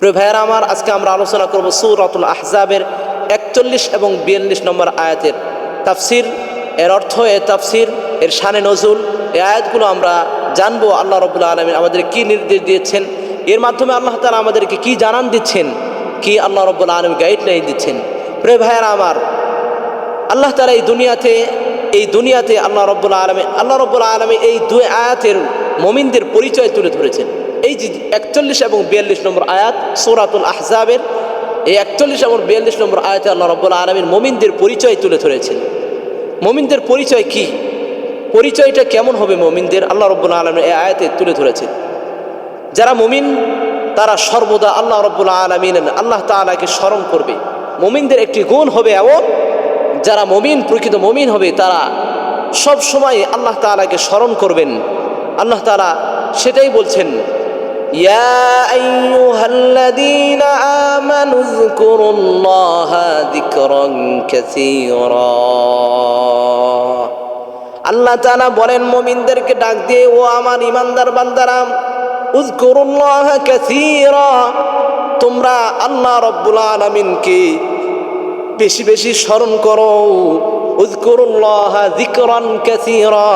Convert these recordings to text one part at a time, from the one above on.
প্রিয় ভাইয়েরা আমার, আজকে আমরা আলোচনা করব সূরাতুল আহজাবের 41 এবং 42 নম্বর আয়াতের তাফসির, এর অর্থ, এর তাফসির, এর শানে নজুল। এই আয়াতগুলো আমরা জানবো আল্লাহ রাব্বুল আলামিন আমাদের কি নির্দেশ দিয়েছেন, এর মাধ্যমে আল্লাহ তাআলা আমাদেরকে কি জানান দিচ্ছেন, কি আল্লাহ রাব্বুল আলামিন গাইডলাইন দিচ্ছেন। প্রিয় ভাইয়েরা আমার, আল্লাহ তাআলা এই দুনিয়াতে আল্লাহ রাব্বুল আলামিন এই দুই আয়াতের মুমিনদের পরিচয় তুলে ধরেছেন। এই যে 41 এবং 42 নম্বর আয়াত সূরাতুল আহজাবের, এই 41 এবং 42 নম্বর আয়াতে আল্লাহ রাব্বুল আলামিন মুমিনদের পরিচয় তুলে ধরেছেন। মুমিনদের পরিচয় কি, পরিচয়টা কেমন হবে মুমিনদের, আল্লাহ রাব্বুল আলামিন এই আয়াতে তুলে ধরেছেন। যারা মুমিন তারা সর্বদা আল্লাহ রাব্বুল আলামিন আল্লাহ তাআলাকে স্মরণ করবে। মুমিনদের একটি গুণ হবে এমন, যারা মুমিন, প্রকৃত মুমিন হবে, তারা সব সময় আল্লাহ তাআলাকে স্মরণ করবেন। আল্লাহ তাআলা সেটাই বলছেন, ইয়া আইয়ুহাল্লাযীনা আমানু যকুরুল্লাহা যিকরান কাসীরা। আল্লাহ তাআলা বলেন মুমিনদেরকে ডাক দিয়ে, ও আমার ঈমানদার বান্দারা, উযকুরুল্লাহা কাসীরা, তোমরা আল্লাহ রাব্বুল আলামিনকে বেশি বেশি স্মরণ করো। উযকুরুল্লাহা যিকরান কাসীরা,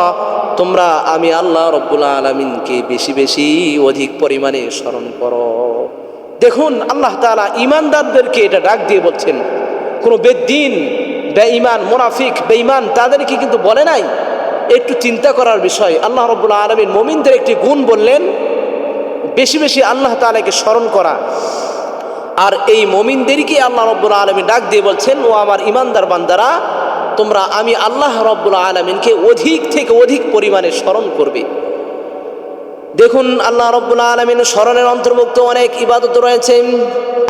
তোমরা আমি আল্লাহ রাব্বুল আলামিনকে বেশি বেশি অধিক পরিমাণে স্মরণ করো। দেখুন, আল্লাহ তাআলা ঈমানদারদেরকে এটা ডাক দিয়ে বলছেন। কোনো বেদ্দিন, বেঈমান, মুনাফিক, বেঈমান তাদেরকে কিন্তু বলে নাই। একটু চিন্তা করার বিষয়। আল্লাহ রাব্বুল আলামিন মুমিনদের একটি গুণ বললেন, বেশি বেশি আল্লাহ তাআলাকে স্মরণ করা। আর এই মুমিনদেরকে আল্লাহ রাব্বুল আলামিন ডাক দিয়ে বলছেন, ও আমার ঈমানদার বান্দারা, তোমরা আমি আল্লাহ রাব্বুল আলামিনকে অধিক থেকে অধিক পরিমাণে স্মরণ করবে। দেখুন, আল্লাহ রাব্বুল আলামিন স্মরণের অন্তর্ভুক্ত অনেক ইবাদত রয়েছে।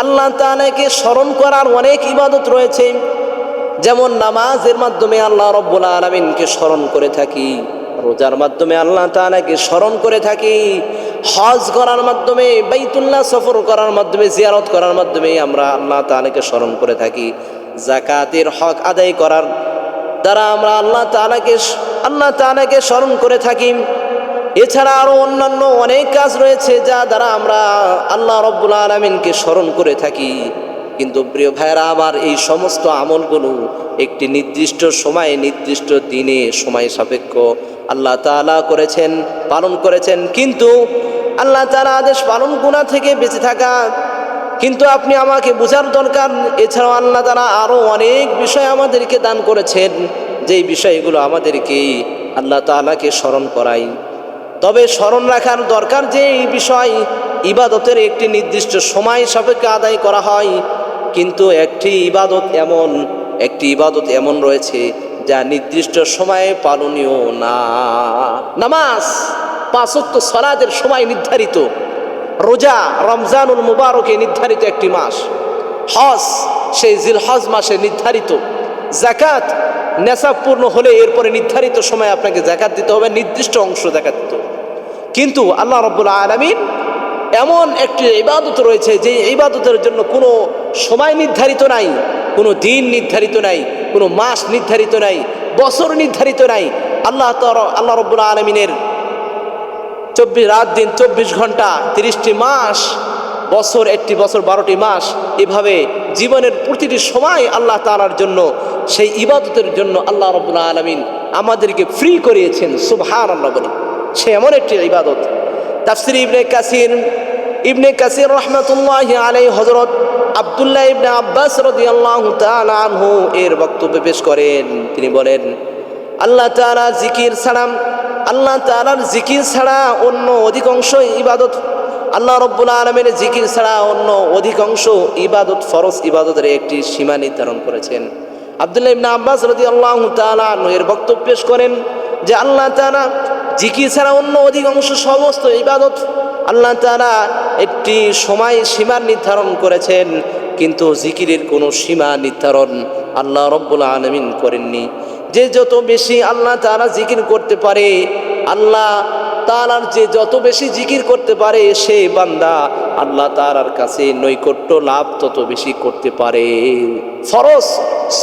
আল্লাহ তাআলাকে স্মরণ করার অনেক ইবাদত রয়েছে, যেমন নামাজের মাধ্যমে আল্লাহ রাব্বুল আলামিনকে স্মরণ করে থাকি, রোজার মাধ্যমে আল্লাহ তাআলাকে স্মরণ করে থাকি, হজ করার মাধ্যমে, বাইতুল্লাহ সফর করার মাধ্যমে, জিয়ারত করার মাধ্যমে আমরা আল্লাহ তাআলাকে স্মরণ করে থাকি। যাকাতের হক আদায় করার দ্বারা আমরা আল্লাহ তাআলাকে স্মরণ করে থাকি। এছাড়া আরও অন্যান্য অনেক কাজ রয়েছে যা দ্বারা আমরা আল্লাহ রাব্বুল আলামিনকে স্মরণ করে থাকি। কিন্তু প্রিয় ভাইরা আমার, এই সমস্ত আমলগুলো একটি নির্দিষ্ট সময়ে, নির্দিষ্ট দিনে, সময় সাপেক্ষ আল্লাহ তাআলা পালন করেছেন। কিন্তু আল্লাহ তাআলা আদেশ পালন গুনাহ থেকে বেঁচে থাকা। কিন্তু আপনি আমাকে বোঝার দরকার, এছাড়াও আল্লাহ তাআলা আরও অনেক বিষয় আমাদেরকে দান করেছেন, যেই বিষয়গুলো আমাদেরকে আল্লাহ তাআলাকে স্মরণ করায়। তবে স্মরণ রাখার দরকার যে এই বিষয় ইবাদতের একটি নির্দিষ্ট সময় সাপেক্ষে আদায় করা হয়। কিন্তু একটি ইবাদত এমন রয়েছে যা নির্দিষ্ট সময়ে পালনীয় না। নামাজ, 5 ওয়াক্ত সালাতের সময় নির্ধারিত। রোজা রমজানুল মুবারকে নির্ধারিত একটি মাস। হজ সেই জিলহজ মাসে নির্ধারিত। যাকাত নেশাব পূর্ণ হলে এরপরে নির্ধারিত সময় আপনাকে যাকাত দিতে হবে, নির্দিষ্ট অংশ যাকাত দিতে হবে। কিন্তু আল্লাহ রাব্বুল আলামিন এমন একটি ইবাদত রয়েছে যে ইবাদতের জন্য কোনো সময় নির্ধারিত নাই, কোনো দিন নির্ধারিত নাই, কোনো মাস নির্ধারিত নাই, বছর নির্ধারিত নাই। আল্লাহ রাব্বুল আলামিনের 24 রাত দিন, 24 ঘন্টা, 30টি মাস, বছর 1টি বছর, 12টি মাস, এভাবে জীবনের প্রতিটি সময় আল্লাহ তাআলার জন্য, সেই ইবাদতের জন্য আল্লাহ রাব্বুল আলামিন আমাদেরকে ফ্রি করিয়েছেন। সুবহানাল্লাহ বলি, সে এমন একটি ইবাদত। তাফসীর ইবনে কাসির রাহমাতুল্লাহি আলাইহি হযরত আব্দুল্লাহ ইবনে আব্বাস রাদিয়াল্লাহু তাআলা আনহু এর বক্তব্য পেশ করেন। তিনি বলেন, আল্লাহ তাআলার জিকির ছাড়া অন্য অধিকাংশ ইবাদত, আল্লাহ রাব্বুল আলামিনের জিকির ছাড়া অন্য অধিকাংশ ইবাদত ফরজ ইবাদতের একটি সীমা নির্ধারণ করেছেন। আব্দুল্লাহ ইবনে আব্বাস রাদিয়াল্লাহু তাআলা আনহু এর বক্তব্য পেশ করেন যে আল্লাহ তাআলা জিকির ছাড়া অন্য অধিকাংশ সমস্ত ইবাদত আল্লাহ তাআলা একটি সময় সীমা নির্ধারণ করেছেন, কিন্তু জিকিরের কোনো সীমা নির্ধারণ আল্লাহ রাব্বুল আলামিন করেননি। যে যত বেশি আল্লাহ তাআলা জিকির করতে পারে, আল্লাহ তাআলার যে যত বেশি জিকির করতে পারে, সে বান্দা আল্লাহ তাআলার কাছে নৈকট্য লাভ তত বেশি করতে পারে। ফরজ,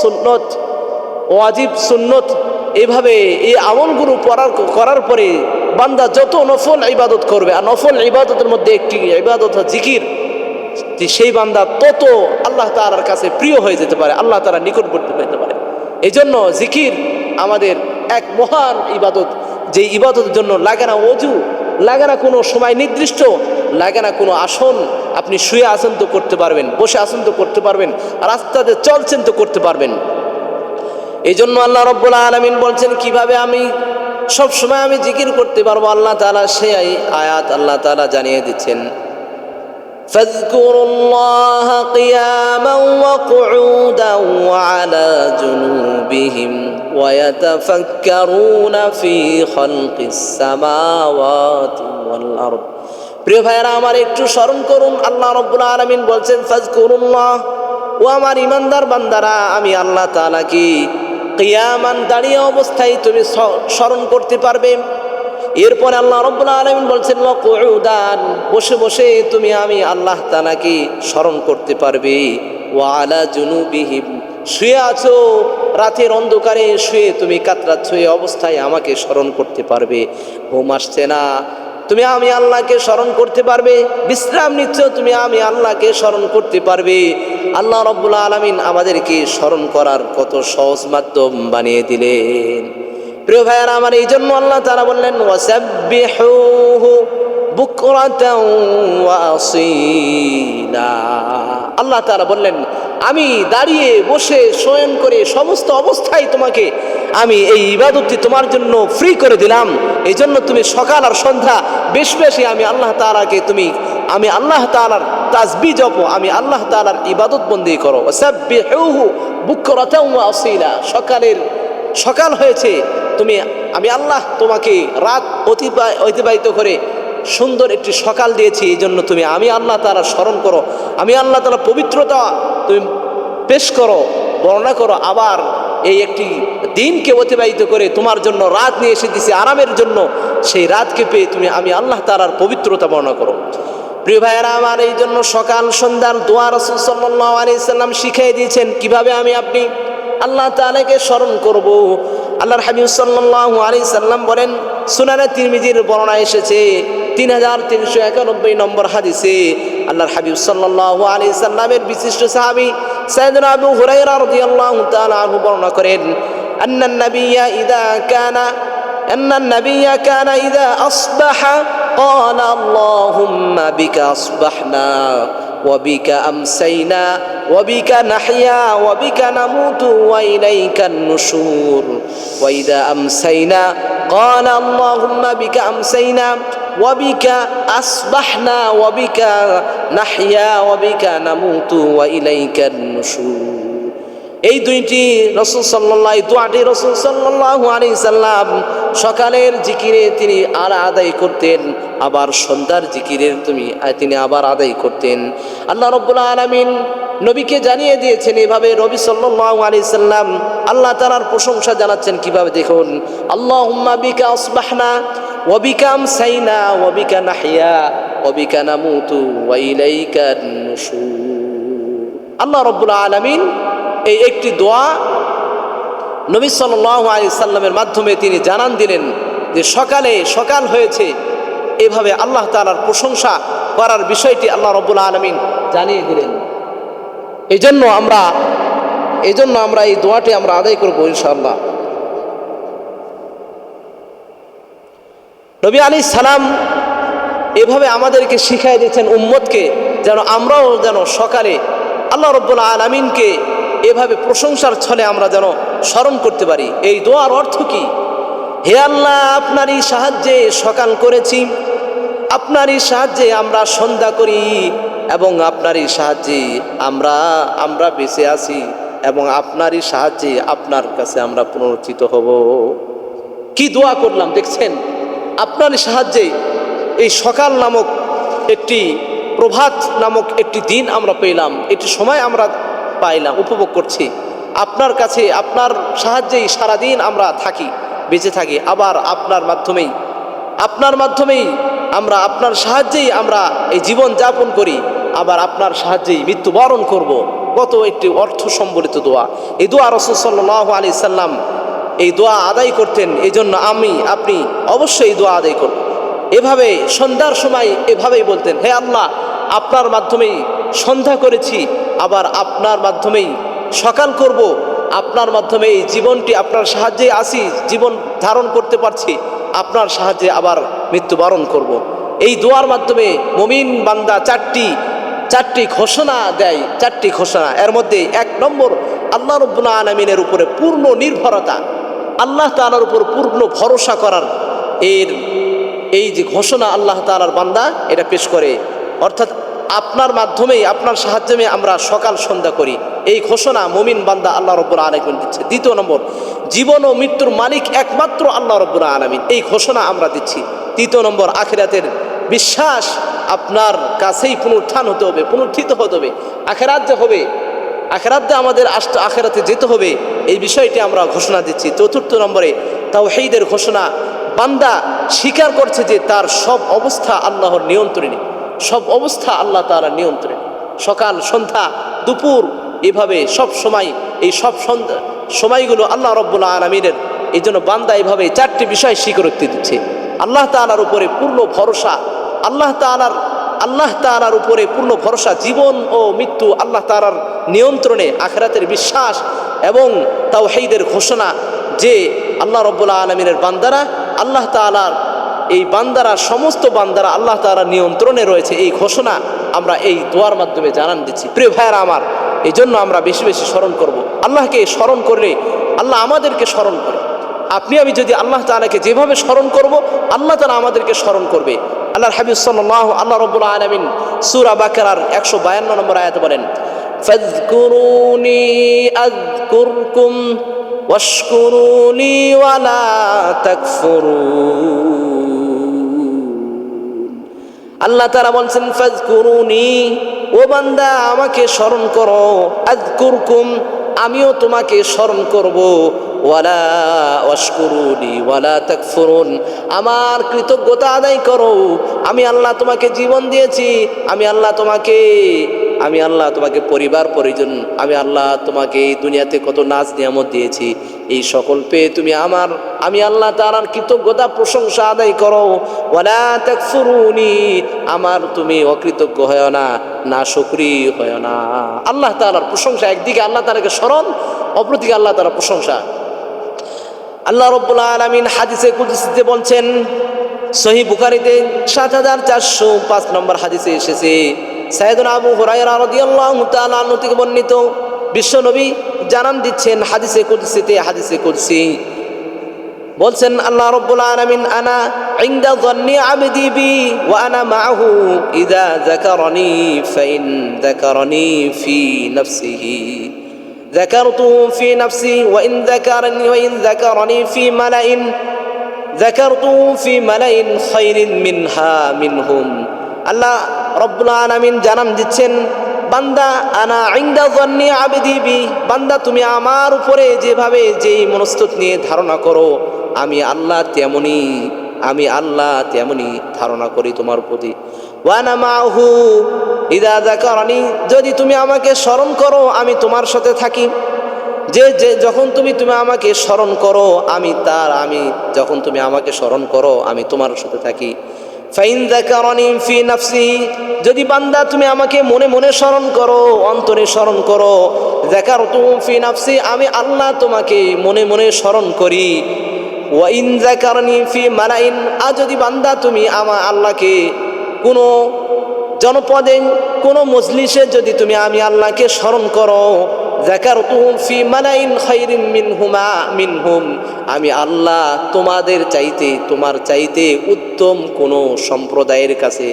সুন্নত, ওয়াজিব, সুন্নত, এভাবে এই আমলগুলো করার পরে বান্দা যত নফল ইবাদত করবে, আর নফল ইবাদতের মধ্যে একটি ইবাদত জিকির, সেই বান্দা তত আল্লাহ তাআলার কাছে প্রিয় হয়ে যেতে পারে, আল্লাহ তাআলা নিকটবর্তী পেতে পারে। এই জন্য জিকির আমাদের এক মহান ইবাদত, যে ইবাদতের জন্য লাগে না ওযু, লাগে না কোনো সময় নির্দিষ্ট, লাগে না কোনো আসন। আপনি শুয়ে আছেন তো করতে পারবেন, বসে আছেন তো করতে পারবেন, রাস্তাতে চলছেন তো করতে পারবেন। এই জন্য আল্লাহ রাব্বুল আলামিন বলছেন কিভাবে আমি সব সময় আমি জিকির করতে পারবো। আল্লাহ তাআলা সেই আয়াত আল্লাহ তাআলা জানিয়ে দিচ্ছেন, ফাযকুরুল্লাহা কিয়ামান ওয়া কুউদান ওয়া আলা জুনুবিহিম ওয়া ইয়াতাফাক্কারুনা ফি খালকিস সামাওয়াতি ওয়াল আরদ। প্রিয় ভাইরা আমার, একটু স্মরণ করুন। আল্লাহ রাব্বুল আলামিন বলছেন ফাযকুরুল্লাহ, ও আমার ইমানদার বান্দারা, আমি আল্লাহ তাআলা কি কিয়ামান দাঁড়িয়ে অবস্থায় তুমি স্মরণ করতে পারবে। এরপরে আল্লাহ রাব্বুল আলামিন বলছেন ওয়া কুউদান, বসে বসে তুমি আমি আল্লাহ তাআলাকে স্মরণ করতে পারবে। ওয়া আলা জুনুবিহিম, শুয়ে আছো রাতের অন্ধকারে শুয়ে তুমি কাতরাচ্ছ, এই অবস্থায় আমাকে স্মরণ করতে পারবে। ঘুম আসছে না, তুমি আমি আল্লাহকে স্মরণ করতে পারবে। বিশ্রাম নিচ্ছ, তুমি আমি আল্লাহকে স্মরণ করতে পারবে। আল্লাহ রাব্বুল আলামিন আমাদেরকে স্মরণ করার কত সহজ মাধ্যম বানিয়ে দিলেন। প্রিয় ভাইয়ারা আমার, এই জন্য আল্লাহ তাআলা বললেন ওয়াসাব্বিহুহু বুকরাতাও ওয়া আসীলা। আল্লাহ তাআলা বললেন আমি দাঁড়িয়ে বসে শয়ন করে সমস্ত অবস্থায় তোমাকে আমি এই ইবাদতটি তোমার জন্য ফ্রি করে দিলাম। এই জন্য তুমি সকাল আর সন্ধ্যা বেশি বেশি আমি আল্লাহ তাআলাকে আমি আল্লাহ তাআলার তাসবিহ জপো, আমি আল্লাহ তাআলার ইবাদত বন্দেগী করো। ওয়াসাব্বিহুহু বুকরাতাও ওয়া আসীলা, সকাল হয়েছে, আমি আল্লাহ তোমাকে রাত অতিবাহিত করে সুন্দর একটি সকাল দিয়েছি। এই জন্য তুমি আমি আল্লাহ তাআলা স্মরণ করো, আমি আল্লাহ তাআলা পবিত্রতা তুমি পেশ করো, বর্ণনা করো। আবার এই একটি দিনকে অতিবাহিত করে তোমার জন্য রাত নিয়ে এসে দিছি আরামের জন্য, সেই রাতকে পেয়ে তুমি আমি আল্লাহ তাআলার পবিত্রতা বর্ণনা করো। প্রিয় ভাইয়েরা আমার, এই জন্য সকাল সন্ধ্যার দোয়া রাসূল সাল্লাল্লাহু আলাইহি সাল্লাম শিখিয়ে দিয়েছেন কিভাবে আপনি আল্লাহ তাআলাকে স্মরণ করব। আল্লাহর হাবিব সাল্লাল্লাহু আলাইহি সাল্লাম বলেন, সুনানে তিরমিজির বর্ণনা এসেছে 3391 নম্বর হাদিসে আল্লাহর হাবিব সাল্লাল্লাহু আলাইহি সাল্লামের বিশিষ্ট সাহাবী সাইয়েদনা আবু হুরায়রা রাদিয়াল্লাহু তাআলা আনহু বর্ণনা করেন, আন্নান নাবিয়্যা কানা ইযা আসবাহা ক্বালা আল্লাহুম্মা বিকা আসবাহনা ওয়া বিকা আমসাইনা ওয়া বিকা নাহইয়া ওয়া বিকা নামুতু ওয়া ইলাইকান নুশুর ওয়া ইযা আমসাইনা ক্বালা আল্লাহুম্মা বিকা আমসাইনা ওয়া বিকা আসবাহনা ওয়া বিকা নাহইয়া ওয়া বিকা নামুতু ওয়া ইলাইকান নুশুর। এই দুইটি দোয়াটি রাসূল সাল্লাল্লাহু আলাইহি সাল্লাম সকালের জিকিরে তিনি আদায় করতেন, আবার সন্ধ্যার জিকিরের তিনি আবার আদায় করতেন। আল্লাহ রাব্বুল আলামিন নবীকে জানিয়ে দিয়েছেন এভাবে। নবী সাল্লাল্লাহু আলাইহি সাল্লাম আল্লাহ তাআলার প্রশংসা জানাচ্ছেন কিভাবে, দেখুন, আল্লাহুম্মা বিকা আসবাহনা ওয়া বিকা আমসাইনা ওয়া বিকা নাহইয়া ওয়া বিকা নামুতু ওয়া ইলাইকান নুশুর। আল্লাহ রাব্বুল আলামিন এই একটি দোয়া নবী সাল্লাল্লাহু আলাইহি সাল্লামের মাধ্যমে তিনি জানান দিলেন যে সকাল হয়েছে, এভাবে আল্লাহ তাআলার প্রশংসা করার বিষয়টি আল্লাহ রাব্বুল আলামিন জানিয়ে দিলেন। এই জন্য আমরা এই দোয়াটি আমরা আদায় করব ইনশাআল্লাহ। নবী আলাইহিস সালাম এভাবে আমাদেরকে শিখিয়ে দিয়েছেন উম্মতকে, যেন আমরাও সকালে আল্লাহ রাব্বুল আলামিনকে এভাবে প্রশংসার ছলে আমরা যেন স্মরণ করতে পারি। এই দোয়ার অর্থ কি? হে আল্লাহ, আপনারই সাহায্যে সকাল করেছি, আপনারই সাহায্যে আমরা সন্ধ্যা করি, এবং আপনারই সাহায্যে আমরা বেঁচে আছি, এবং আপনারই সাহায্যে আপনার কাছে আমরা পুনরুত্থিত হব। কি দোয়া করলাম দেখছেন? আপনারই সাহায্যে এই সকাল নামক একটি প্রভাত নামক একটি দিন আমরা পেলাম, একটি সময় আমরা পাইলাম, উপভোগ করছি। আপনার কাছে আপনার সাহায্যেই সারাদিন আমরা থাকি, বেঁচে থাকি। আবার আপনার মাধ্যমেই আমরা আপনার সাহায্যেই আমরা এই জীবন যাপন করি, আবার আপনার সাহায্যেই মৃত্যুবরণ করব। কত একটি অর্থ সম্বলিত দোয়া। এই দোয়া রাসূল সাল্লাল্লাহু আলাইহি সাল্লাম এই দোয়া আদায় করতেন। এই জন্য আপনি অবশ্যই এই দোয়া আদায় করুন। এভাবে সন্ধ্যার সময় এভাবেই বলতেন, হে আল্লাহ, আপনার মাধ্যমেই সন্ধ্যা করেছি, আবার আপনার মাধ্যমেই সকাল করব, আপনার মাধ্যমে এই জীবনটি আপনার সাহায্যে আসি, জীবন ধারণ করতে পারছি, আপনার সাহায্যে আবার মৃত্যুবরণ করব। এই দোয়ার মাধ্যমে মুমিন বান্দা চারটি ঘোষণা দেয়, চারটি ঘোষণা। এর মধ্যে 1 নম্বর, আল্লাহ রাব্বুল আলামিনের উপরে পূর্ণ নির্ভরতা, আল্লাহ তাআলার উপর পূর্ণ ভরসা করার এই যে ঘোষণা আল্লাহ তাআলার বান্দা এটা পেশ করে, অর্থাৎ আপনার মাধ্যমেই আপনার সাহায্যে আমরা সকাল সন্ধ্যা করি, এই ঘোষণা মুমিন বান্দা আল্লাহ রাব্বুল আলামিন দিচ্ছে। 2 নম্বর, জীবন ও মৃত্যুর মালিক একমাত্র আল্লাহ রাব্বুল আলামিন, এই ঘোষণা আমরা দিচ্ছি। 3 নম্বর, আখিরাতের বিশ্বাস, আপনার কাছেই পুনরুত্থান হতে হবে, পুনরুত্থিত হতে হবে, আখিরাত যে হবে, আখিরাতে আমাদের আখিরাতে যেতে হবে, এই বিষয়টি আমরা ঘোষণা দিচ্ছি। 4 নম্বরে, তাওহীদের ঘোষণা, বান্দা স্বীকার করছে যে তার সব অবস্থা আল্লাহর নিয়ন্ত্রণে, সব অবস্থা আল্লাহ তাআলার নিয়ন্ত্রণে, সকাল সন্ধ্যা দুপুর এভাবে সব সময়, এই সব সময়গুলো আল্লাহ রাব্বুল আলামিনের। এই জন্য বান্দা এভাবে 4টি বিষয় স্বীকারোক্তি দিচ্ছে। আল্লাহ তাআলার উপরে পূর্ণ ভরসা, আল্লাহ তাআলার উপরে পূর্ণ ভরসা, জীবন ও মৃত্যু আল্লাহ তাআলার নিয়ন্ত্রণে, আখিরাতের বিশ্বাস এবং তাওহীদের ঘোষণা যে আল্লাহ রাব্বুল আলামিনের বান্দারা, আল্লাহ তাআলার এই বান্দারা, সমস্ত বান্দারা আল্লাহ তাআলার নিয়ন্ত্রণে রয়েছে, এই ঘোষণা আমরা এই দোয়ার মাধ্যমে জানান দিচ্ছি। প্রিয় ভাইয়েরা আমার, এই জন্য আমরা বেশি বেশি স্মরণ করব। আল্লাহকে স্মরণ করলে আল্লাহ আমাদেরকে স্মরণ করে। আপনি আমি যদি আল্লাহ তাআলাকে যেভাবে স্মরণ করব, আল্লাহ তাআলা আমাদেরকে স্মরণ করবে। আল্লাহর হাবিব সাল্লাল্লাহু আল্লাহ রাব্বুল আলামিন সূরা বাকারার 152 নম্বর আয়াতে বলেন, ফাযকুরুনি আযকুরকুম ওয়াশকুরুলি ওয়ালা তাকফুরুন। আল্লাহ তাআলা বলছেন, ফাযকুরুনি, ও বান্দা আমাকে স্মরণ করো, আযকুরকুম, আমিও তোমাকে স্মরণ করব, ওয়ালা ওয়াশকুরুনি ওয়ালা তাকফুরুন, আমার কৃতজ্ঞতা আদায় করো। আমি আল্লাহ তোমাকে জীবন দিয়েছি, আমি আল্লাহ তোমাকে পরিবার পরিজন, আমি আল্লাহ তোমাকে এই দুনিয়াতে কত নাজ নিয়ামত দিয়েছি, এই সকল পেয়ে তুমি আমি আল্লাহ তাআলার কৃতজ্ঞতা প্রশংসা আদায় করো। ওয়ালা তাকফুরুনি, আমার তুমি অকৃতজ্ঞ হয় না, না শুকরি হয় না। আল্লাহ তাআলার প্রশংসা, একদিকে আল্লাহ তাআলাকে স্মরণ, অপরদিকে আল্লাহ তাআলার প্রশংসা। আল্লাহ রাব্বুল আলামিন হাদিসে কুদসিতে বলছেন, সহিহ বুখারীতে 7405 নম্বর হাদিসে এসেছে, সাইয়েদনা আবু হুরায়রা রাদিয়াল্লাহু তাআলা আনহু থেকে বর্ণিত, বিশ্ব নবী জানান দিচ্ছেন হাদিসে কুদসি বলছেন, আল্লাহ রাব্বুল আলামিন, আনা ইনদা যান্নি আবদি বি ওয়া আনা মাআহু ইযা যাকারানি ফাইন যাকারানি ফি নাফসিহি ذكرته في نفسي وإن ذكرني في ملأ ذكرته في ملأ خير منهم। আল্লাহ রাব্বুল আলামিন জানান দিচ্ছেন, বান্দা আনা ইনদা যান্নি আবদি বি, বান্দা তুমি আমার উপরে যেই মনস্তত নিয়ে ধারণা করো, আমি আল্লাহ তেমনি ধারণা করি তোমার প্রতি। ওয়া আনা মাআহু ইযা যাকারানি, যদি তুমি আমাকে স্মরণ করো আমি তোমার সাথে থাকি। যখন তুমি আমাকে স্মরণ করো যখন তুমি আমাকে স্মরণ করো আমি তোমার সাথে থাকি। ফাইন যাকারানি ফি নাফসি, যদি বান্দা তুমি আমাকে মনে মনে স্মরণ করো, অন্তরে স্মরণ করো, যাকারতু ফি নাফসি, আমি আল্লাহ তোমাকে মনে মনে স্মরণ করি। ওয়া ইন যাকারানি ফি মালাইন, আর যদি বান্দা তুমি আল্লাহকে কোনো জনপদে, কোনো মজলিসে যদি তুমি আমি আল্লাহকে স্মরণ করো, যাকারতুহু ফি মালাইন খায়রিন মিনহুম, আমি আল্লাহ তোমার চাইতে উত্তম কোনো সম্প্রদায়ের কাছে,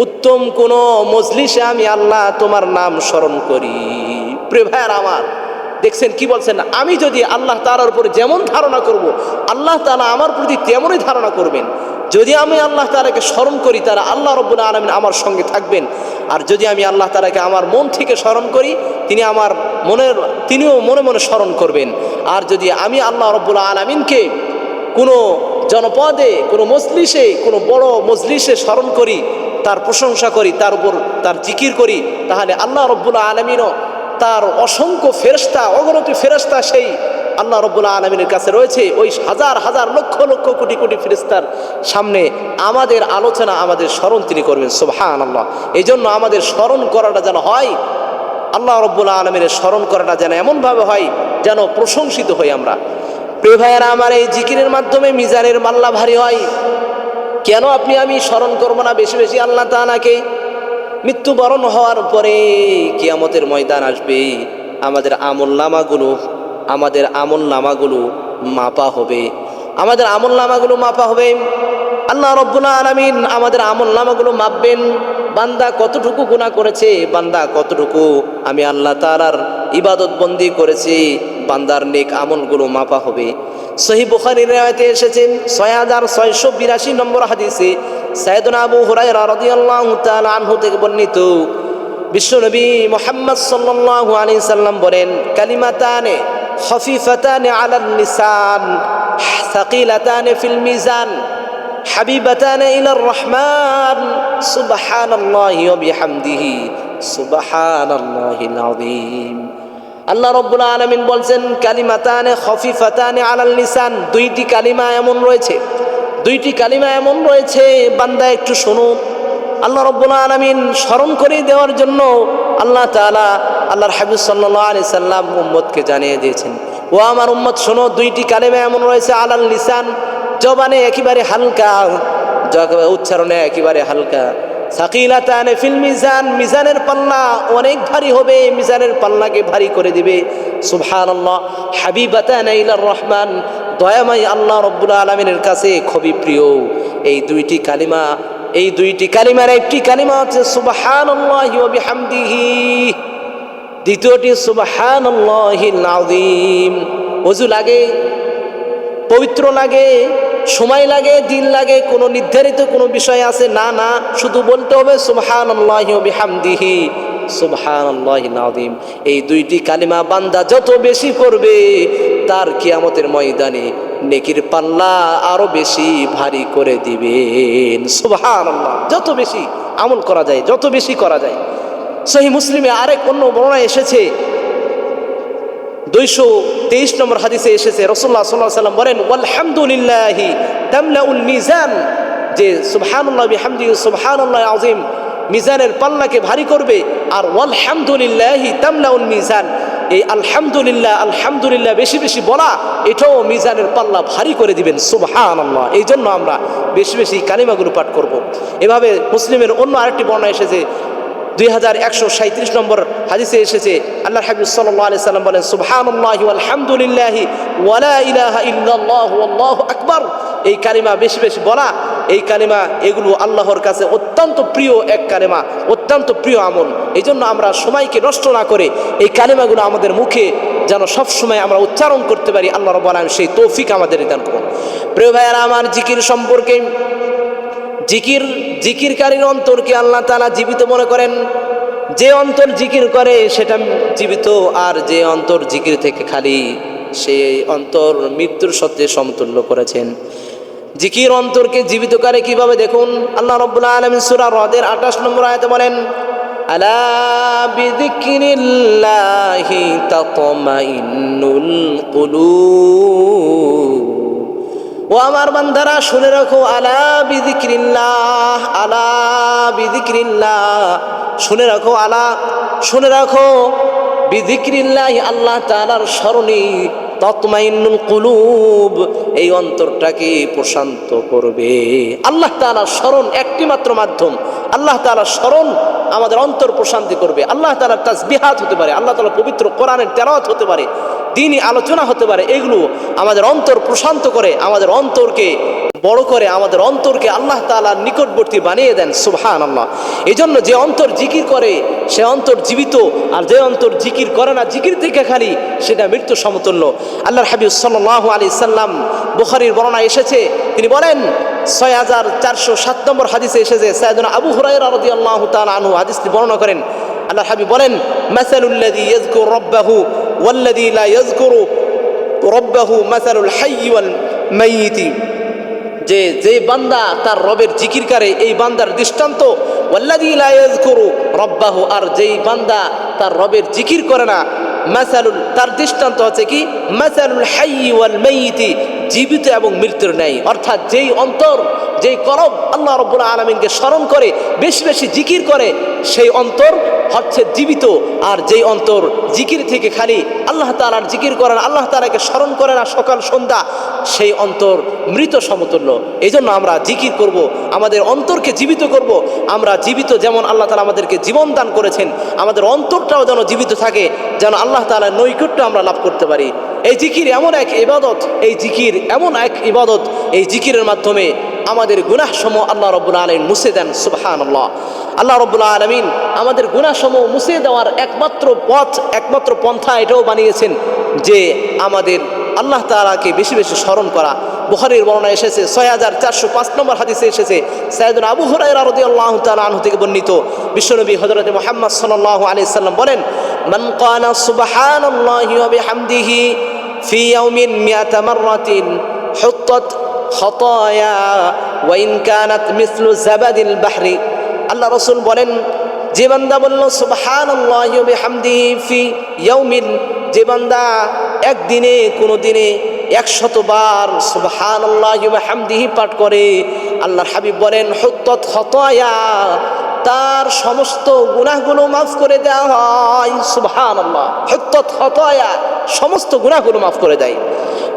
উত্তম কোনো মজলিসে আমি আল্লাহ তোমার নাম স্মরণ করি। প্রিয় ভাইয়েরা আমার, দেখছেন কি বলছেন, আমি যদি আল্লাহ তাআলার উপরে যেমন ধারণা করব, আল্লাহ তাআলা আমার প্রতি তেমনই ধারণা করবেন। যদি আমি আল্লাহ তাআলাকে স্মরণ করি, তারা আল্লাহ রাব্বুল আলামিন আমার সঙ্গে থাকবেন। আর যদি আমি আল্লাহ তাআলাকে আমার মন থেকে স্মরণ করি, তিনিও মনে মনে স্মরণ করবেন। আর যদি আমি আল্লাহ রাব্বুল আলামিনকে কোনো জনপদে, কোনো মজলিসে, কোনো বড় মজলিসে স্মরণ করি, তার প্রশংসা করি, তার উপর তার জিকির করি, তাহলে আল্লাহ রাব্বুল আলামিনও তার অসংখ্য ফেরেশতা, অগণিত ফেরেশতা সেই আল্লাহ রাব্বুল আলামিনের কাছে রয়েছে। ওই হাজার হাজার লক্ষ লক্ষ কোটি কোটি ফেরেশতার সামনে আমাদের আলোচনা, আমাদের স্মরণ তিনি করবেন। সুবহানাল্লাহ। এই জন্য আমাদের স্মরণ করাটা যেন হয়, আল্লাহ রাব্বুল আলামিনের স্মরণ করাটা যেন এমনভাবে হয় যেন প্রশংসিত হই আমরা। প্রিয় ভাইয়েরা আমার, এই জিকিরের মাধ্যমে মিজানের মাল্লা ভারী হয়। কেন আপনি আমি স্মরণ করবো না বেশি বেশি আল্লাহ তাআলাকে? মৃত্যুবরণ হওয়ার পরে কিয়ামতের ময়দান আসবে, আমাদের আমলনামাগুলো মাপা হবে, আমাদের আমলনামাগুলো মাপা হবে। আল্লাহ রাব্বুল আলামিন আমাদের আমলনামাগুলো মাপবেন। বান্দা কতটুকু গুনাহ করেছে, বান্দা কতটুকু আমি আল্লাহ তাআলার ইবাদত বন্দি করেছি, বান্দার নেক আমলগুলো মাপা হবে। সহিহ বুখারীর riwayate এসেছেন 6682 নম্বর হাদিসে সাইয়েদনা আবু হুরায়রা রাদিয়াল্লাহু তাআলা আনহু থেকে বর্ণিত, বিশ্বনবী মুহাম্মদ সাল্লাল্লাহু আলাইহি সাল্লাম বলেন, কালিমাতানে খাফিফাতানে আলাল লিসান সাকিলাতানে ফিল মিজান হাবিবাতানে ইলার রহমান সুবহানাল্লাহি ওয়া বিহামদিহি সুবহানাল্লাহিল আযীম। আল্লাহ রাব্বুল আলামিন বলছেন, কালিমাতানে খাফিফাতানে আলাল লিসান, দুইটি কালিমা এমন রয়েছে, বান্দা একটু শোনো। আল্লাহ রাব্বুল আলামিন স্মরণ করে দেওয়ার জন্য আল্লাহ তাআলা আল্লাহর হাবিব সাল্লাল্লাহু আলাইহি সাল্লাম উম্মতকে জানিয়ে দিয়েছেন, ও আমার উম্মত শোনো, দুইটি কালিমা এমন রয়েছে আলাল লিসান, জবানে একেবারে হালকা, উচ্চারণে একেবারে হালকা। সাকিলাতানে ফিল মিজান, মিজানের পাল্লা অনেক ভারী হবে, মিজানের পাল্লাকে ভারী করে দিবে। সুবহানাল্লাহ। হাবিবাতানে ইলার রহমান, দয়াময় আল্লাহ রাব্বুল আলামিনের কাছে খুবই প্রিয়। এই দুইটি কালিমার একটি কালিমা হচ্ছে সুবহানাল্লাহি ওয়া বিহামদিহি, দ্বিতীয়টি সুবহানাল্লাহিল আযীম। ওযু লাগে, পবিত্র লাগে, সময় লাগে, দিন লাগে, কোনো নির্ধারিত কোনো বিষয় আছে না, শুধু বলতে হবে সুবহানাল্লাহি ওয়া বিহামদিহি সুবহানাল্লাহিল আযীম। এই দুইটি কালিমা বান্দা যত বেশি করবে, তার কিয়ামতের ময়দানে নেকির পাল্লা আরো বেশি ভারী করে দিবেন। সুবহানাল্লাহ। যত বেশি আমল করা যায়, যত বেশি করা যায়। সহিহ মুসলিমে আরেক অন্য বর্ণনা এসেছে, 223 নম্বর হাদিসে এসেছে, রাসূলুল্লাহ সাল্লাল্লাহু আলাইহি ওয়াসাল্লাম বলেন, ওয়ালহামদুলিল্লাহি তামলাউল মিজান, যে সুবহানাল্লাহি বিহামদিহি সুবহানাল্লাহিল আযীম মিজানের পাল্লাকে ভারী করবে। আর ওয়ালহামদুলিল্লাহি তামলাউল মিজান, এই আলহামদুলিল্লাহ বেশি বেশি বলা, এটাও মিজানের পাল্লা ভারী করে দিবেন। সুবহানাল্লাহ। এই জন্য আমরা বেশি বেশি কালিমাগুলো পাঠ করব। এভাবে মুসলিমের অন্য আরেকটি বর্ণনা এসেছে, 2137 নম্বর হাদিসে এসেছে, আল্লাহর হাবিব সাল্লাল্লাহু আলাইহি সাল্লাম বলেন, সুবহানাল্লাহি ওয়ালহামদুলিল্লাহি ওয়া লা ইলাহা ইল্লাল্লাহু আল্লাহু আকবার। এই কালিমা বেশি বেশি বলা, এই কালিমা এগুলো আল্লাহর কাছে অত্যন্ত প্রিয় এক কালিমা, অত্যন্ত প্রিয় আমল। এই জন্য আমরা সময়কে নষ্ট না করে এই কালিমাগুলো আমাদের মুখে যেন সবসময় আমরা উচ্চারণ করতে পারি। আল্লাহ রাব্বুল আলামিন সেই তৌফিক আমাদের দান করুন। প্রিয় ভাইয়েরা আমার, জিকির সম্পর্কে, জিকিরকারীর অন্তরকে আল্লাহ তাআলা জীবিত মনে করেন। যে অন্তর জিকির করে সেটা জীবিত, আর যে অন্তর জিকির থেকে খালি, সেই অন্তর মৃত্যুর সাথে সমতুল্য করেছেন। জিকির অন্তরকে জীবিত করে কিভাবে দেখুন, আল্লাহ রাব্বুল আলামিন সূরা রাদের 28 নম্বর আয়াতে বলেন, আলা বিযিকরিল্লাহি তাতমাইন্নুল কুলুব। ও আমার বান্দারা শুনে রাখো, আলা বিযিকরিল্লাহ, আলা বিযিকরিল্লাহ, শুনে রাখো বিযিকরিল্লাহ, আল্লাহ তাআলার স্মরণে তাতমাইন্নুল কুলুব, এই অন্তরটাকে প্রশান্ত করবে। আল্লাহ তাআলার স্মরণ একটি মাত্র মাধ্যম। আল্লাহ তাআলার স্মরণ আমাদের অন্তর প্রশান্তি করবে। আল্লাহ তাআলার তাসবিহাত হতে পারে, আল্লাহ তাআলার পবিত্র কোরআনের তেলাওয়াত হতে পারে, দ্বীনি আলোচনা হতে পারে। এগুলো আমাদের অন্তর প্রশান্ত করে, আমাদের অন্তরকে বড় করে, আমাদের অন্তরকে আল্লাহ তাআলার নিকটবর্তী বানিয়ে দেন। সুবহানাল্লাহ। এই জন্য যে অন্তর জিকির করে সে অন্তর জীবিত, আর যে অন্তর জিকির করে না, জিকির থেকে খালি, সেটা মৃত্যু সমতুল্য। আল্লাহর হাবিব সাল্লাল্লাহু আলাইহি সাল্লাম, বুখারীর বর্ণনা এসেছে, তিনি বলেন, 6407 নম্বর হাদিসে এসেছে, সাইয়েদনা আবু হুরায়রা রাদিয়াল্লাহু তাআলা আনহু হাদিসটি বর্ণনা করেন। আল্লাহর হাবিব বলেন, মাসালুল্লাযী ইয়াযকুরু রাব্বাহু ওয়াল্লাযী লা ইয়াযকুরু রাব্বাহু মাসালুল হাইয়্যি ওয়াল মাইয়িতি, যে বান্দা তার রবের জিকির করে, এই বান্দার দৃষ্টান্ত ওয়াল্লাযী লা ইয়াযকুরু রাব্বাহু, আর যেই বান্দা তার রবের জিকির করে না, মাসালুল, তার দৃষ্টান্ত হচ্ছে কি মাসালুল হাইয়্যি ওয়াল মাইয়িতি, জীবিত এবং মৃত্যুর ন্যায়। অর্থাৎ যেই অন্তর, যেই কলব আল্লাহ রাব্বুল আলামিনকে স্মরণ করে, বেশি বেশি জিকির করে, সেই অন্তর হচ্ছে জীবিত। আর যেই অন্তর জিকির থেকে খালি আল্লাহ তাআলার জিকির করে না, আল্লাহ তাআলাকে স্মরণ করে না সকাল সন্ধ্যা, সেই অন্তর মৃত সমতুল্য। এই জন্য আমরা জিকির করব, আমাদের অন্তরকে জীবিত করব। আমরা জীবিত, যেমন আল্লাহ তাআলা আমাদেরকে জীবন দান করেছেন, আমাদের অন্তরটাও যেন জীবিত থাকে, যেন আল্লাহ তাআলার নৈকট্য আমরা লাভ করতে পারি। এই জিকির এমন এক ইবাদত, এই জিকির এমন এক ইবাদত, এই জিকিরের মাধ্যমে আমাদের গুনাহসমূহ আল্লাহ রাব্বুল আলামিন মুছে দেন। সুবহানাল্লাহ। আল্লাহ রাব্বুল আলামিন আমাদের গুনাহসমূহ মুছে দেওয়ার একমাত্র পথ, একমাত্র পন্থা এটাও বানিয়েছেন যে আমাদের আল্লাহ তাআলাকে বেশি বেশি স্মরণ করা। বুখারীর বর্ণনায় এসেছে 6405 নম্বর হাদিসে এসেছে, সাইয়েদনা আবু হুরায়রা রাদিয়াল্লাহু তাআলা আনহু থেকে বর্ণিত, বিশ্বনবী হযরত মুহাম্মদ সাল্লাল্লাহু আলাইহি সাল্লাম বলেন, মান ক্বালা সুবহানাল্লাহি ওয়া বিহামদিহি ফি ইয়াউমিন মিআতা মাররাতিন হুত্তাত খাতায়া ওয়া ইন কানাত মিসলু জাবাদিল বাহরি। আল্লাহ রাসূল বলেন, যে বান্দা বলল সুবহানাল্লাহি ওয়া বিহামদিহি ফি ইয়াউমিন, যে বান্দা একদিনে, কোনো দিনে 100 বার সুবহানাল্লাহি ওয়া বিহামদিহি পাঠ করে, আল্লাহর হাবিব বলেন হুত্তাত খাতায়া, তার সমস্ত গুনাহগুলো মাফ করে দেওয়া হয়। সুবহানাল্লাহ। হুত্তাত খাতায়া, সমস্ত গুনাহগুলো মাফ করে দেয়।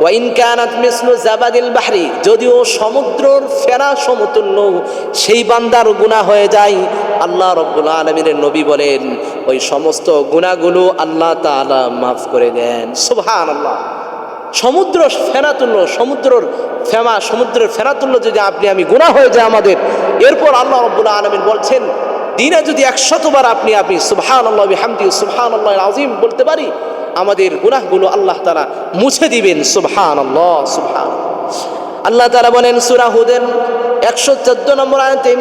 ওয়া ইন কানাত মিসলু জাবাদিল বাহরি, যদিও সমুদ্রের ফেনা সমতুল্য সেই বান্দার গুনাহ হয়ে যায়, আল্লাহ রাব্বুল আলামিনের নবী বলেন ওই সমস্ত গুনাহগুলো আল্লাহ তাআলা মাফ করে দেন। সুবহানাল্লাহ। সমুদ্র ফেনাতুল্য, সমুদ্রের ফেনাতুল্য যদি আপনি আমি গুনাহ হয়ে যায় আমাদের, এরপর আল্লাহ রাব্বুল আলামিন বলছেন দিনে যদি 100 বার আপনি সুবহানাল্লাহ বিহামদিহি সুবহানাল্লাহিল আযীম বলতে পারি, আমাদের গুনাহগুলো আল্লাহ তাআলা মুছে দিবেন। সুবহানাল্লাহ, সুবহানাল্লাহ। আল্লাহ তাআলা বলেন সূরা হুদের 114 নম্বর আয়াতে,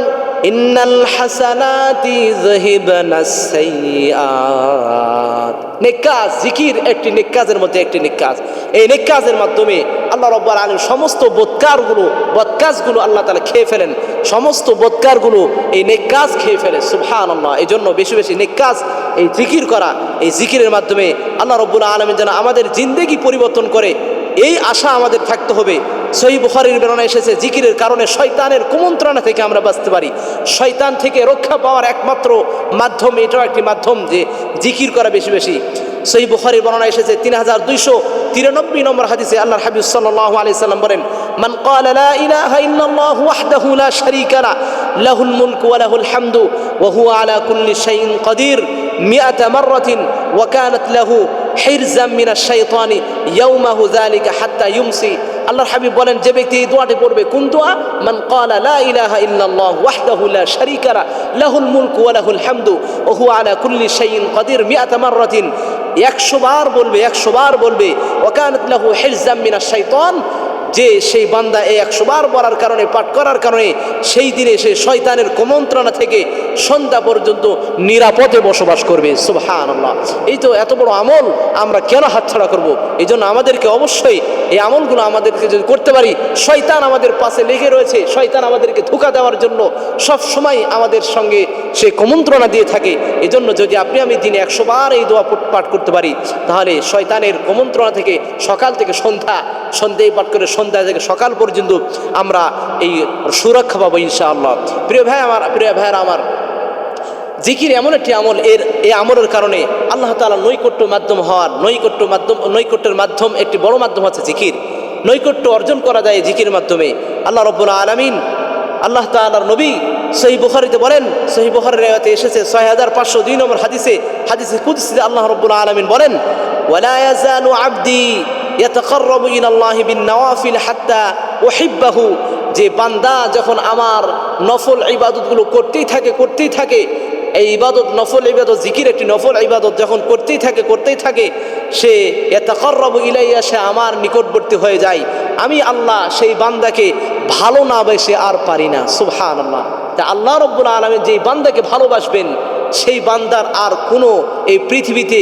ইন্নাল হাসানাতি যুহিবানাস সাইয়্যাত। নেক কাজ, জিকির একটি নেক কাজের মধ্যে একটি নেক কাজ। এই নেক কাজের মাধ্যমে আল্লাহ রাব্বুল আলামিন সমস্ত বদকাজগুলো আল্লাহ তাআলা খেয়ে ফেলেন, সমস্ত বদকারগুলো এই নেক কাজ খেয়ে ফেলে। সুবহানাল্লাহ। এই জন্য বেশি বেশি নেক কাজ, এই জিকির করা, এই জিকিরের মাধ্যমে আল্লাহ রাব্বুল আলামিন যেন আমাদের জিন্দেগি পরিবর্তন করে, এই আশা আমাদের থাকতে হবে। সহিহ বুখারীর বর্ণনা এসেছে, জিকিরের কারণে শয়তানের কুমন্ত্রণা থেকে আমরা বাঁচতে পারি। শয়তান থেকে রক্ষা পাওয়ার একমাত্র মাধ্যম, এটাও একটি মাধ্যম যে জিকির করা বেশি বেশি। সহিহ বুখারীর বর্ণনা এসেছে 3293 নম্বর হাদিসে আল্লাহর হাবিব সাল্লাল্লাহু আলাইহি সাল্লাম বলেন, মান ক্বালা লা ইলাহা ইল্লাল্লাহু ওয়াহদাহু লা শারীকা লাহুল মুলকু ওয়া লাহুল হামদু ওয়া হুয়া আলা কুল্লি শাইইন কাদির 100 মাররাতিন ওয়া কানাত লাহু হিরজাম মিনাশ শাইতানি ইয়াওমাহু যালিকা হাত্তা ইউমসি। আল্লাহর হাবিব বলেন, যে ব্যক্তি এই দোয়াটি পড়বে, কোন দোয়া? মান ক্বালা লা ইলাহা ইল্লাল্লাহু ওয়াহদাহু লা শারীকা লাহুল মুলকু ওয়া লাহুল হামদু ওয়া হুয়া আলা কুল্লি শাইইন কাদির 100 মাররাতিন, 100 বার বলবে, 100 বার বলবে। ওয়া কানাত লাহু হিরজাম মিনাশ শাইতান, যে সেই বান্দা এই 100 বার বলার কারণে, পাঠ করার কারণে সেই দিনে সে শয়তানের কুমন্ত্রণা থেকে সন্ধ্যা পর্যন্ত নিরাপদে বসবাস করবে। সুবহানাল্লাহ। এই তো এত বড় আমল আমরা কেন হাতছাড়া করব? এই জন্য আমাদেরকে অবশ্যই এই আমলগুলো আমাদেরকে যদি করতে পারি, শয়তান আমাদের পাশে লেগে রয়েছে, শয়তান আমাদেরকে ধোঁকা দেওয়ার জন্য সব সময় আমাদের সঙ্গে সে কুমন্ত্রণা দিয়ে থাকে। এই জন্য যদি আপনি আমি দিনে 100 বার এই দোয়া পাঠ করতে পারি, তাহলে শয়তানের কুমন্ত্রণা থেকে সকাল থেকে সন্ধ্যায় পাঠ করে সন্ধ্যা থেকে সকাল পর্যন্ত আমরা এই সুরক্ষা পাবো ইনশাআল্লাহ। প্রিয় ভাইয়েরা আমার, জিকির এমন একটি আমল, এই আমলের কারণে আল্লাহ তাআলা নৈকট্যের মাধ্যম একটি বড় মাধ্যম আছে জিকির। নৈকট্য অর্জন করা যায় জিকিরের মাধ্যমে। আল্লাহ রাব্বুল আলামিন, আল্লাহ তাআলার নবী সহিহ বুখারীতে বলেন, সহিহ বুখারীর riwayate এসেছে 6502 নম্বর হাদিসে কুদসিতে আল্লাহ রাব্বুল আলামিন বলেন, ওয়ালা ইয়াজালু আবদি ইয়াতাকাররাবু ইলাল্লাহি বিন-নওয়াফিল হাত্তা উহিব্বাহু, যে বান্দা যখন আমার নফল ইবাদতগুলো করতেই থাকে, এই ইবাদত নফল ইবাদত, জিকির একটি নফল ইবাদত, যখন করতেই থাকে সে ইয়াতাকাররাবু ইলাইয়া, সে আমার নিকটবর্তী হয়ে যায়। আমি আল্লাহ সেই বান্দাকে ভালো না বেসে আর পারি না। সুবহানাল্লাহ। তা আল্লাহ রাব্বুল আলামিন যেই বান্দাকে ভালোবাসবেন, সেই বান্দার আর কোনো এই পৃথিবীতে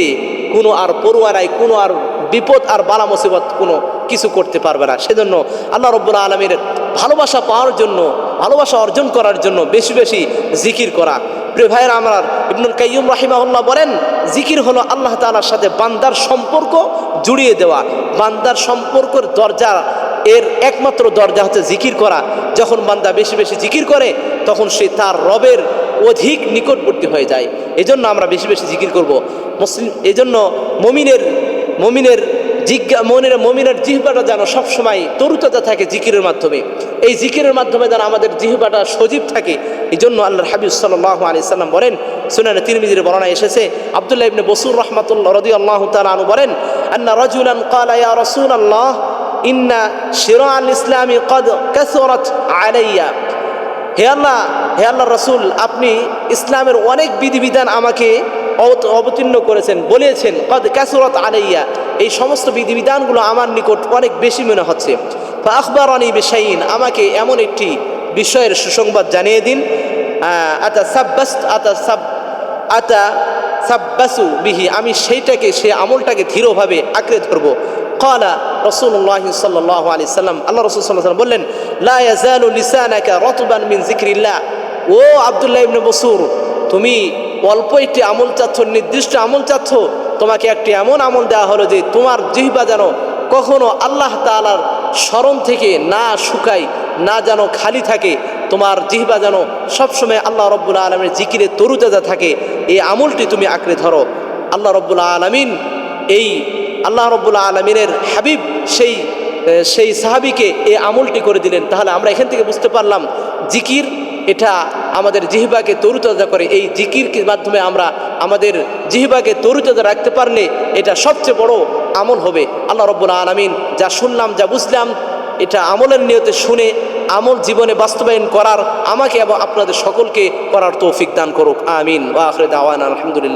কোনো আর পরোয়া নাই, কোনো আর বিপদ আর বালা মুসিবত কোনো কিছু করতে পারবে না। সেজন্য আল্লাহ রাব্বুল আলামিনের ভালোবাসা পাওয়ার জন্য, ভালোবাসা অর্জন করার জন্য বেশি বেশি জিকির করা। প্রিয় ভাইয়েরা আমার, ইবনুল কাইয়্যিম রাহিমাহুল্লাহ বলেন, জিকির হলো আল্লাহ তাআলার সাথে বান্দার সম্পর্ক জুড়িয়ে দেওয়া। বান্দার সম্পর্কের দরজা, এর একমাত্র দরজা হচ্ছে জিকির করা। যখন বান্দা বেশি বেশি জিকির করে তখন সে তার রবের অধিক নিকটবর্তী হয়ে যায়। এজন্য আমরা বেশি বেশি জিকির করব। মুসলিম এজন্য মমিনের জিহ্বাটা যেন সবসময় তরুতাজা থাকে জিকিরের মাধ্যমে। এই জিকিরের মাধ্যমে যেন আমাদের জিহ্বাটা সজীব থাকে। এই জন্য আল্লাহর হাবিব সাল্লাল্লাহু আলাইহি সাল্লাম বলেন, সুনানে তিরমিজির বর্ণনা এসেছে, আব্দুল্লাহ ইবনে বসুর রাহমাতুল্লাহ রাদিয়াল্লাহু তাআলা আনহু বলেন, আন্না রাজুলান ক্বালা ইয়া রাসূলাল্লাহ ইন্না শিরাআল ইসলামি ক্বাদ কাসরাত আলাইয়া। হে আল্লাহ রসুল, আপনি ইসলামের অনেক বিধিবিধান আমাকে অবতীর্ণ করেছেন, বলেছেন, কদ কাসরাত আলাইয়া, এই সমস্ত বিধিবিধানগুলো আমার নিকট অনেক বেশি মনে হচ্ছে। ফাখবারানি বিশাইইন, আমাকে এমন একটি বিষয়ের সুসংবাদ জানিয়ে দিন, আতাসাব্বাসু বিহি, আমি সেই আমলটাকে দৃঢ়ভাবে আঁকড়ে ধরবো। ক্বালা রাসূলুল্লাহি সাল্লাল্লাহু আলাইহি সাল্লাম, আল্লাহ রাসূল সাল্লাল্লাহু আলাইহি সাল্লাম বললেন, লা ইয়াজালু লিসানাকা রাতবান মিন যিকরিল্লাহ। ও আব্দুল্লাহ ইবনে বসুর, তুমি অল্প একটি আমল চাচ্ছ, নির্দিষ্ট আমল চাচ্ছ, তোমাকে একটি এমন আমল দেওয়া হলো যে তোমার জিহ্বা যেন কখনো আল্লাহ তাআলার স্মরণ থেকে না শুকায়, না যেন খালি থাকে। তোমার জিহ্বা যেন সবসময় আল্লাহ রাব্বুল আলামিনের জিকিরে তরুতাজা থাকে। এই আমলটি তুমি আঁকড়ে ধরো। আল্লাহ রাব্বুল আলামিন, এই আল্লাহ রাব্বুল আলামিনের হাবিব সেই সাহাবীকে এই আমলটি করে দিলেন। তাহলে আমরা এখান থেকে বুঝতে পারলাম জিকির এটা আমাদের জিহ্বাকে তরুতাজা করে। এই জিকির মাধ্যমে আমরা আমাদের জিহ্বাকে তরুতাজা রাখতে পারলে এটা সবচেয়ে বড় আমল হবে। আল্লাহ রাব্বুল আলামিন যা শুনলাম, যা বুঝলাম, এটা আমলের নিয়তে শুনে আমল জীবনে বাস্তবায়ন করার আমাকে এবং আপনাদের সকলকে করার তৌফিক দান করুক। আমিন। ওয়া আখিরু দাওয়ানা আলহামদুলিল্লাহ।